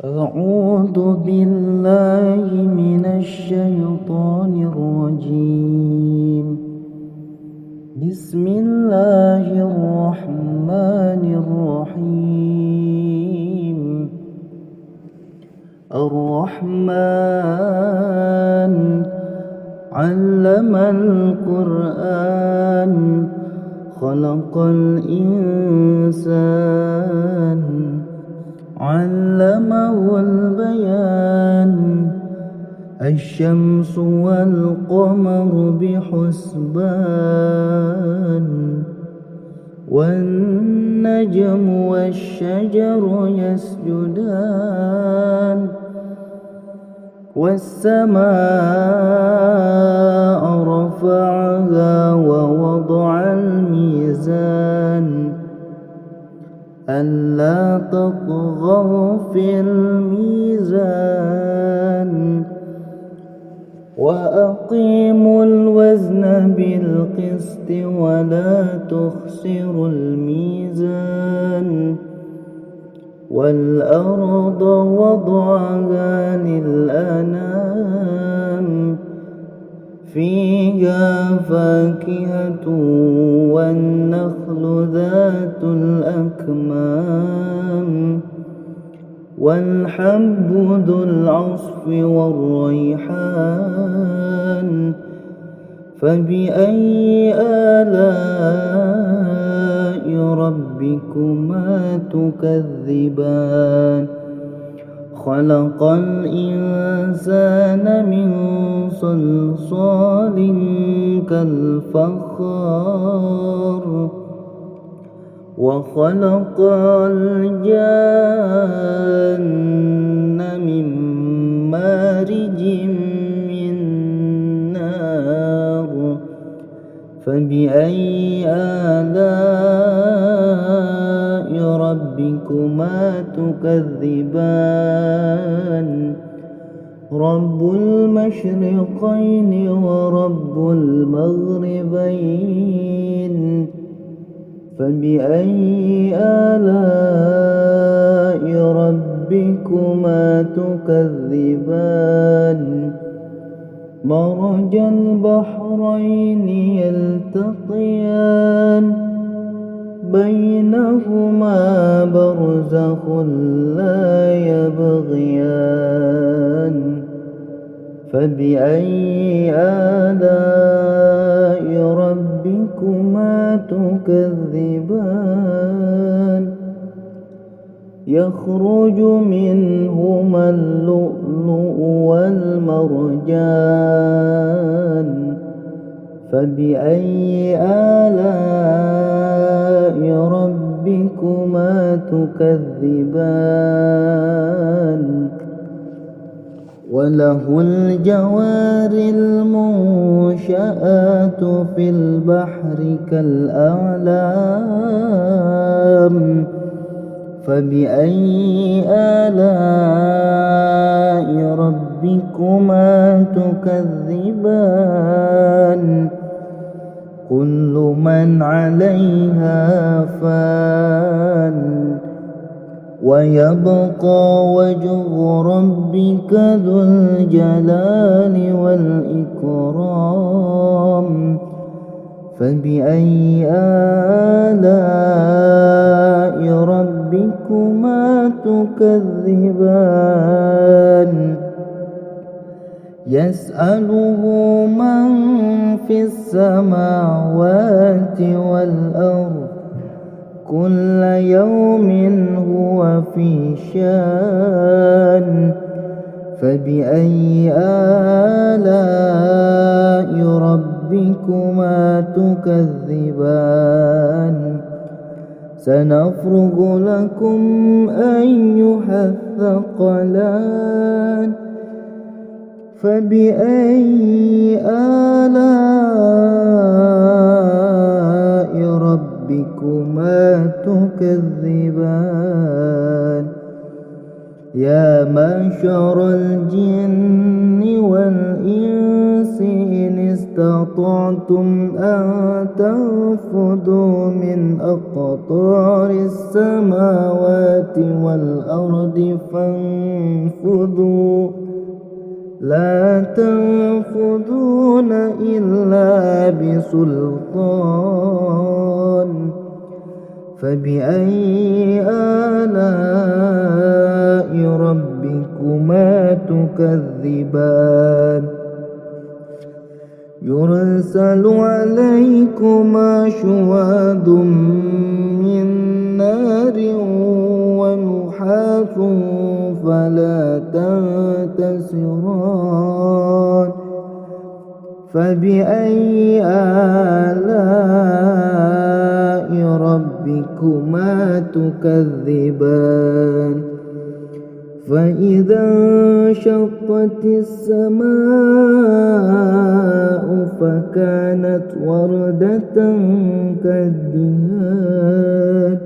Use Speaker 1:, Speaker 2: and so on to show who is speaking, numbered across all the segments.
Speaker 1: أعوذ بالله من الشيطان الرجيم. بسم الله الرحمن الرحيم. الرحمن علم القرآن خلق الإنسان علمه البيان الشمس والقمر بحسبان والنجم والشجر يسجدان والسماء رفعها ووضع الميزان ألا تطغوا في الميزان وأقيموا الوزن بالقسط ولا تخسروا الميزان والأرض وضعها للأنام فيها فاكهة والنخل ذات الأكمام والحب ذو العصف والريحان فبأي آلاء ربكما تكذبان خلق الإنسان من صلصال كالفخار وخلق الجان من مارج من نار فبأي آلاء ربكما تكذبان رب المشرقين ورب المغربين فبأي آلاء ربكما تكذبان مرج البحرين يلتقيان بينهما برزخ لا يبغيان فبأي آلاء ربكما تكذبان يخرج منهما اللؤلؤ والمرجان فبأي آلاء ربكما تكذبان وله الجوار المنشآت في البحر كالأعلام فبأي آلاء ربكما تكذبان كل من عليها فان ويبقى وجه ربك ذو الجلال والإكرام فبأي آلاء ربكما تكذبان يسأله من في السماوات والأرض كل يوم هو في شان فبأي آلاء ربكما تكذبان سنفرغ لكم أيها الثقلان فبأي آلاء ربكما تكذبان يا معشر الجن والإنس إن استطعتم أن تنفذوا من أقطار السماوات والأرض فانفذوا لا تنفذون إلا بسلطان فبأي آلاء ربكما تكذبان يرسل عليكما شواظ من نار ونحاس فلا تنتصران فبأي آلاء ربكما تكذبان فإذا انشقت السماء فكانت وردة كالدهان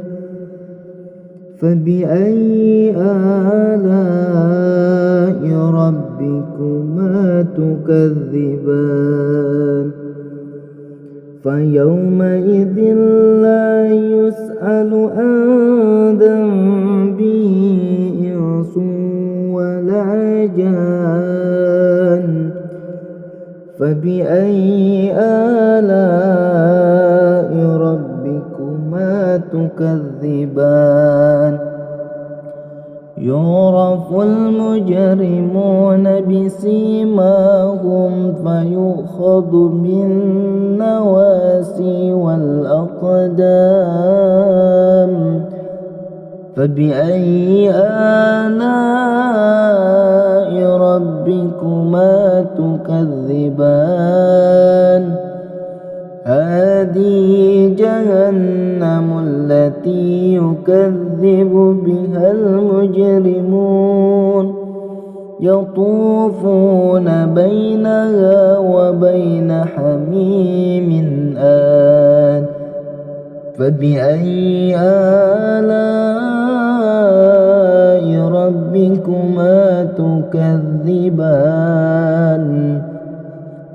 Speaker 1: فبأي آلاء ربكما تكذبان فيومئذ لا يسأل عن ذنبه إنس ولا جان فبأي آلاء ربكما تكذبان يعرف المجرمون بسيماهم فيؤخذ بالنواسي والأقدام فبأي آلاء ربكما تكذبان هذه جهنم التي يكذب بها المجرمون يطوفون بينها وبين حميم آن فبأي آلاء ربكما تكذبان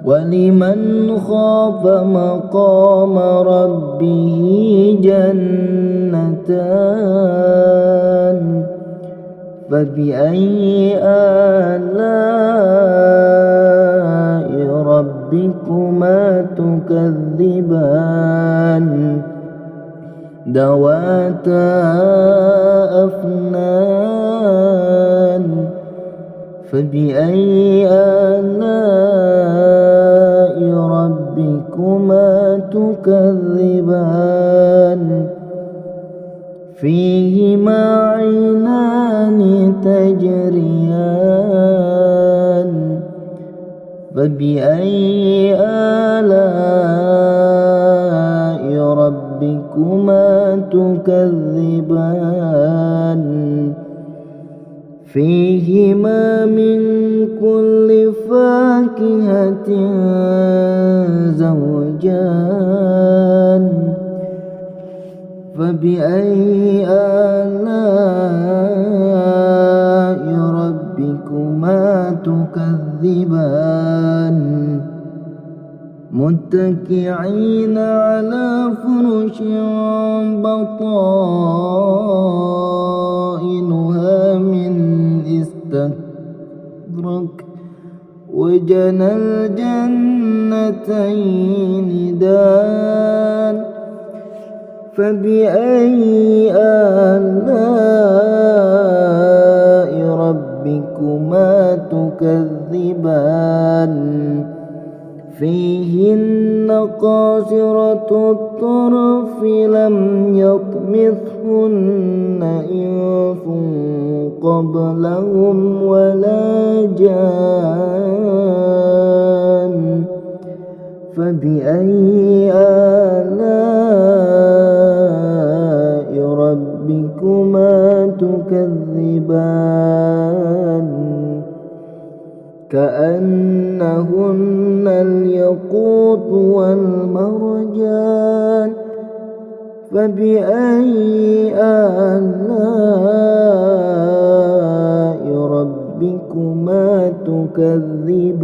Speaker 1: ولمن خاف مقام ربه جنتان فبأي آلاء ربكما تكذبان ذواتا أفنان فبأي آلاء ربكما تكذبان فيهما عينان تجريان فبأي آلاء ربكما تكذبان فيهما من كل فاكهة زوجان فبأي آلاء ربكما تكذبان متكئين على فرش بطائنها من استبرق وجنى الجنتين دان فبأي آلاء ربكما تكذبان فيهن قاصرات الطرف لم يطمثهن إنس قبلهم ولا جان فبأي آلاء ربكما تكذبان كأنهن الياقوت والمرجان فبأي آلاء ربكما تكذبان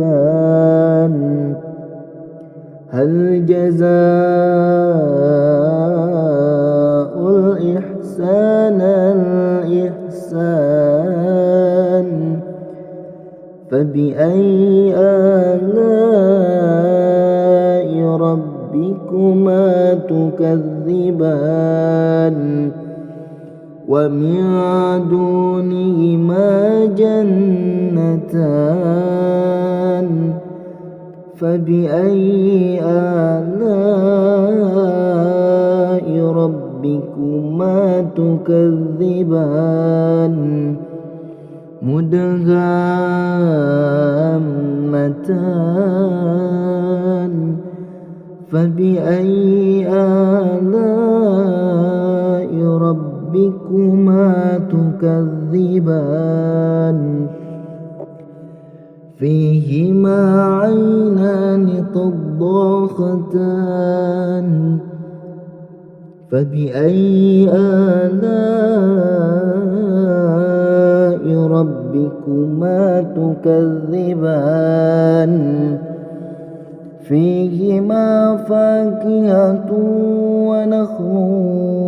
Speaker 1: هل جزاء الإحسان الإحسان فبأي آلاء ربكما تكذبان ومن دونهما جنتان فبأي آلاء ربكما تكذبان مدهامتان فبأي آلاء ربكما تكذبان فيهما عينان تضاختان فبأي آلاء ربكما تكذبان فيهما فاكهة ونخل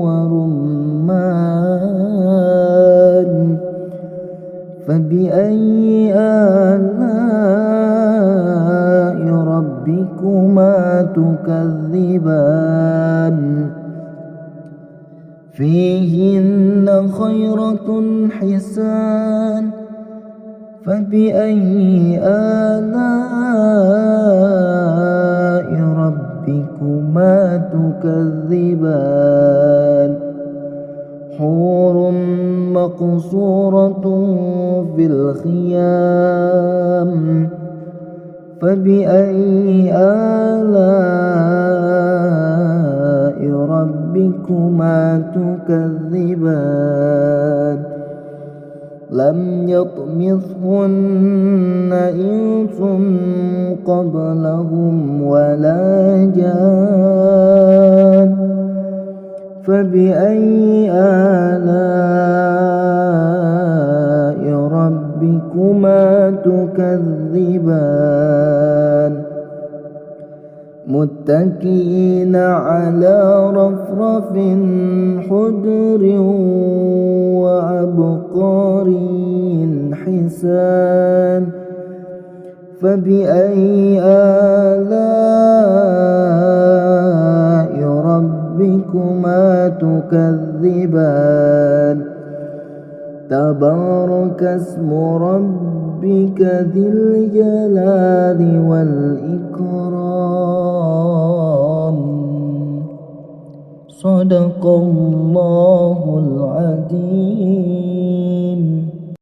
Speaker 1: ورمان فبأي آلاء ربكما تكذبان فيهن خيرة حسان فبأي آلاء ربكما تكذبان حور مقصورة في الخيام فبأي آلاء ربكما تكذبان لم يطمثهن إنس قبلهم ولا جان فبأي آلاء ربكما تكذبان متكئين على رفرف خضر وعبقري حسان فبأي آلاء ربكما تكذبان تبارك اسم ربك ذي الجلال والإكرام صدق الله العظيم.